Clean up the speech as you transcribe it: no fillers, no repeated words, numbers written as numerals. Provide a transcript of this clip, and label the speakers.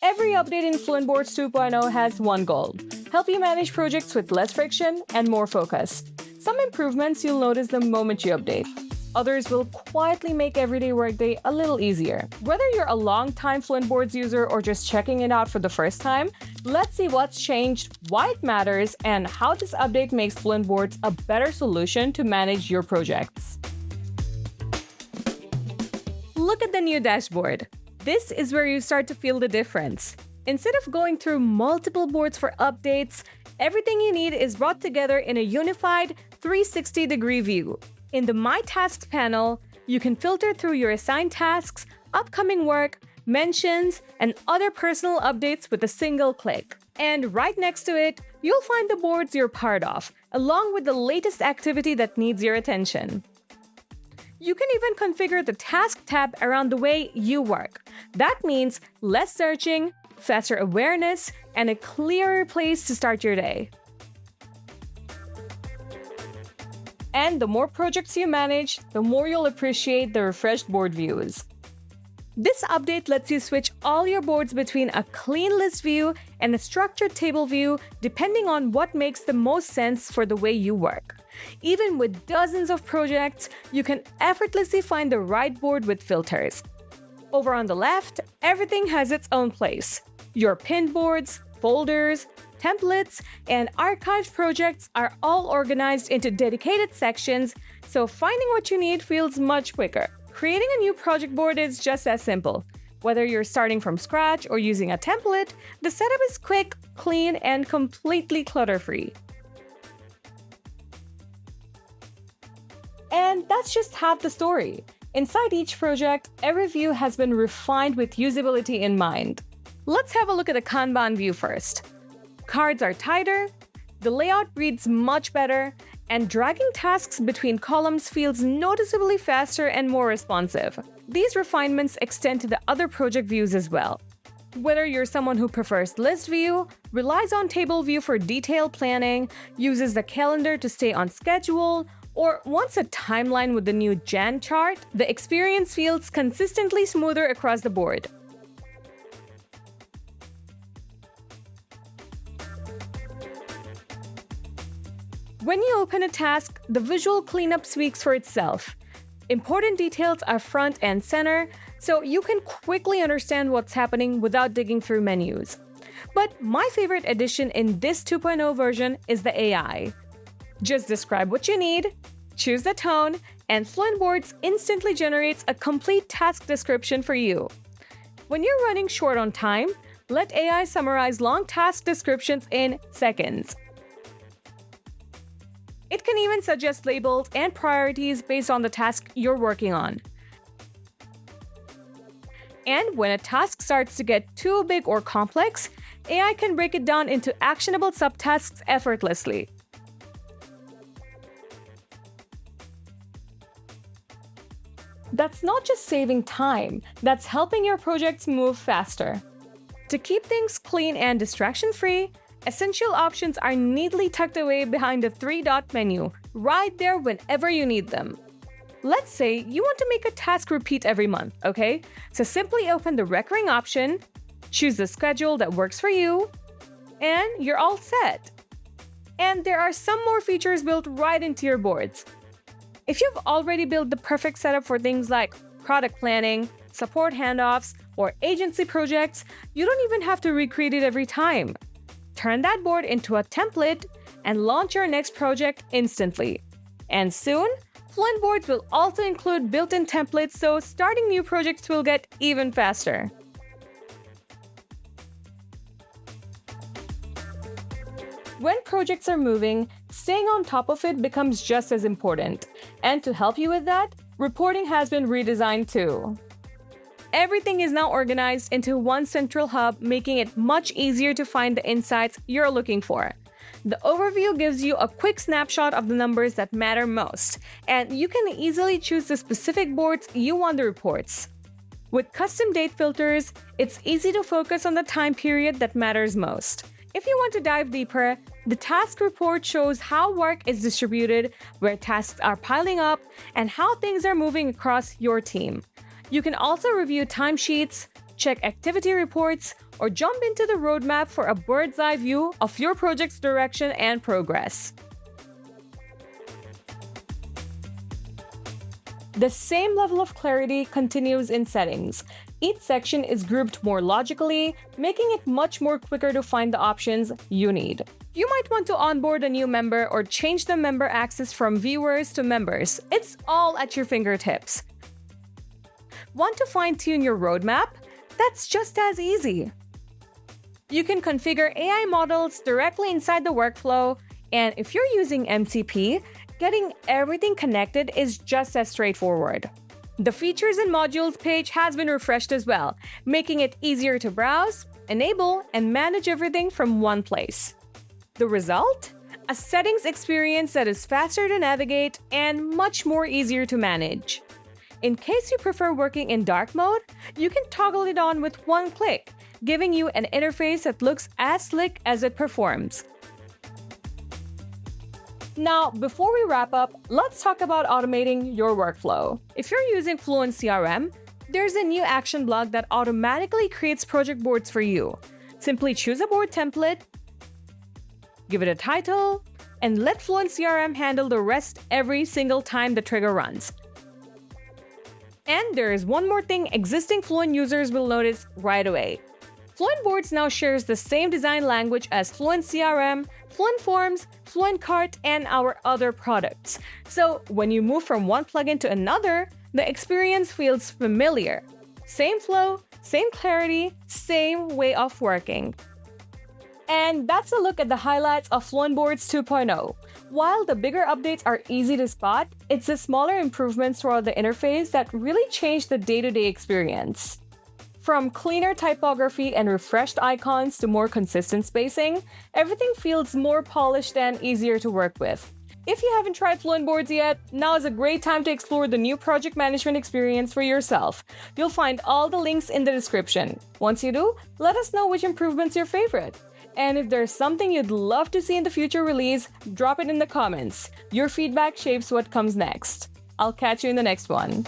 Speaker 1: Every update in FluentBoards 2.0 has one goal: help you manage projects with less friction and more focus. Some improvements you'll notice the moment you update. Others will quietly make everyday workday a little easier. Whether you're a long-time FluentBoards user or just checking it out for the first time, let's see what's changed, why it matters, and how this update makes FluentBoards a better solution to manage your projects. Look at the new dashboard. This is where you start to feel the difference. Instead of going through multiple boards for updates, everything you need is brought together in a unified 360-degree view. In the My Tasks panel, you can filter through your assigned tasks, upcoming work, mentions, and other personal updates with a single click. And right next to it, you'll find the boards you're part of, along with the latest activity that needs your attention. You can even configure the Task tab around the way you work. That means less searching, faster awareness, and a clearer place to start your day. And the more projects you manage, the more you'll appreciate the refreshed board views. This update lets you switch all your boards between a clean list view and a structured table view depending on what makes the most sense for the way you work. Even with dozens of projects, you can effortlessly find the right board with filters. Over on the left, everything has its own place. Your pinned boards, folders, templates, and archived projects are all organized into dedicated sections, so finding what you need feels much quicker. Creating a new project board is just as simple. Whether you're starting from scratch or using a template, the setup is quick, clean, and completely clutter-free. And that's just half the story. Inside each project, every view has been refined with usability in mind. Let's have a look at the Kanban view first. Cards are tighter, the layout reads much better, and dragging tasks between columns feels noticeably faster and more responsive. These refinements extend to the other project views as well. Whether you're someone who prefers list view, relies on table view for detailed planning, uses the calendar to stay on schedule, or wants a timeline with the new Gantt chart, the experience feels consistently smoother across the board. When you open a task, the visual cleanup speaks for itself. Important details are front and center, so you can quickly understand what's happening without digging through menus. But my favorite addition in this 2.0 version is the AI. Just describe what you need, choose the tone, and FluentBoards instantly generates a complete task description for you. When you're running short on time, let AI summarize long task descriptions in seconds. It can even suggest labels and priorities based on the task you're working on. And when a task starts to get too big or complex, AI can break it down into actionable subtasks effortlessly. That's not just saving time, that's helping your projects move faster. To keep things clean and distraction-free, essential options are neatly tucked away behind the three-dot menu, right there whenever you need them. Let's say you want to make a task repeat every month, okay? So simply open the recurring option, choose the schedule that works for you, and you're all set. And there are some more features built right into your boards. If you've already built the perfect setup for things like product planning, support handoffs, or agency projects, you don't even have to recreate it every time. Turn that board into a template and launch your next project instantly. And soon, FluentBoards will also include built-in templates, so starting new projects will get even faster. When projects are moving, staying on top of it becomes just as important. And to help you with that, reporting has been redesigned too. Everything is now organized into one central hub, making it much easier to find the insights you're looking for. The overview gives you a quick snapshot of the numbers that matter most, and you can easily choose the specific boards you want the reports. With custom date filters, it's easy to focus on the time period that matters most. If you want to dive deeper, the task report shows how work is distributed, where tasks are piling up, and how things are moving across your team. You can also review timesheets, check activity reports, or jump into the roadmap for a bird's eye view of your project's direction and progress. The same level of clarity continues in settings. Each section is grouped more logically, making it much more quicker to find the options you need. You might want to onboard a new member or change the member access from viewers to members. It's all at your fingertips. Want to fine-tune your roadmap? That's just as easy. You can configure AI models directly inside the workflow, and if you're using MCP, getting everything connected is just as straightforward. The Features and Modules page has been refreshed as well, making it easier to browse, enable, and manage everything from one place. The result? A settings experience that is faster to navigate and much more easier to manage. In case you prefer working in dark mode, you can toggle it on with one click, giving you an interface that looks as slick as it performs. Now, before we wrap up, let's talk about automating your workflow. If you're using FluentCRM, there's a new action block that automatically creates project boards for you. Simply choose a board template, give it a title, and let FluentCRM handle the rest every single time the trigger runs. And there is one more thing existing Fluent users will notice right away. FluentBoards now shares the same design language as FluentCRM, Fluent Forms, Fluent Cart, and our other products. So when you move from one plugin to another, the experience feels familiar. Same flow, same clarity, same way of working. And that's a look at the highlights of FluentBoards 2.0. While the bigger updates are easy to spot, it's the smaller improvements throughout the interface that really change the day-to-day experience. From cleaner typography and refreshed icons to more consistent spacing, everything feels more polished and easier to work with. If you haven't tried FluentBoards yet, now is a great time to explore the new project management experience for yourself. You'll find all the links in the description. Once you do, let us know which improvement's your favorite. And if there's something you'd love to see in the future release, drop it in the comments. Your feedback shapes what comes next. I'll catch you in the next one.